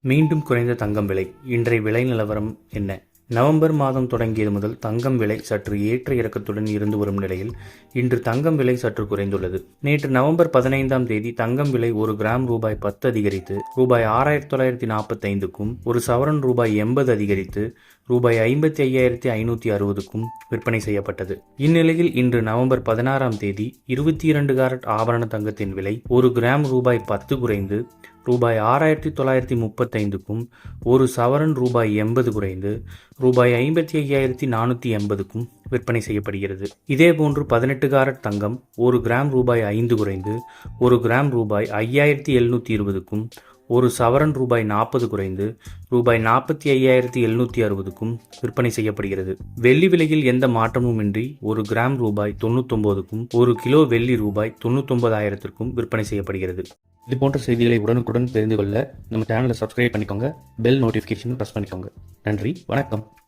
மீண்டும் குறைந்த தங்கம் விலை. இன்றைய விலை நிலவரம் என்ன? நவம்பர் மாதம் தொடங்கியது முதல் தங்கம் விலை சற்று ஏற்ற இறக்கத்துடன் இருந்து வரும் நிலையில் இன்று தங்கம் விலை சற்று குறைந்துள்ளது. நேற்று நவம்பர் 15ஆம் தேதி தங்கம் விலை ஒரு கிராம் ரூபாய் 10 அதிகரித்து ரூபாய் 6945க்கும், ஒரு சவரன் ரூபாய் 80 அதிகரித்து ரூபாய் 55,560க்கும் விற்பனை செய்யப்பட்டது. இந்நிலையில் இன்று நவம்பர் 16ஆம் தேதி 22 கேரட் ஆபரண தங்கத்தின் விலை ஒரு கிராம் ரூபாய் 10 குறைந்து ரூபாய் 6935க்கும், ஒரு சவரன் ரூபாய் 80 குறைந்து ரூபாய் 55,480க்கும் விற்பனை செய்யப்படுகிறது. இதேபோன்று 18 கேரட் தங்கம் ஒரு கிராம் ரூபாய் 5 குறைந்து ஒரு கிராம் ரூபாய் 5720க்கும், ஒரு சவரன் ரூபாய் 40 குறைந்து ரூபாய் 45,760க்கும் விற்பனை செய்யப்படுகிறது. வெள்ளி விலையில் எந்த மாற்றமும் இன்றி ஒரு கிராம் ரூபாய் 99க்கும், ஒரு கிலோ வெள்ளி ரூபாய் 99,000க்கும் விற்பனை செய்யப்படுகிறது. இது போன்ற செய்திகளை உடனுக்குடன் தெரிந்து கொள்ள நம்ம சேனலை சப்ஸ்கிரைப் பண்ணிக்கோங்க. பெல் நோட்டிஃபிகேஷன் ப்ரெஸ் பண்ணிக்கோங்க. நன்றி, வணக்கம்.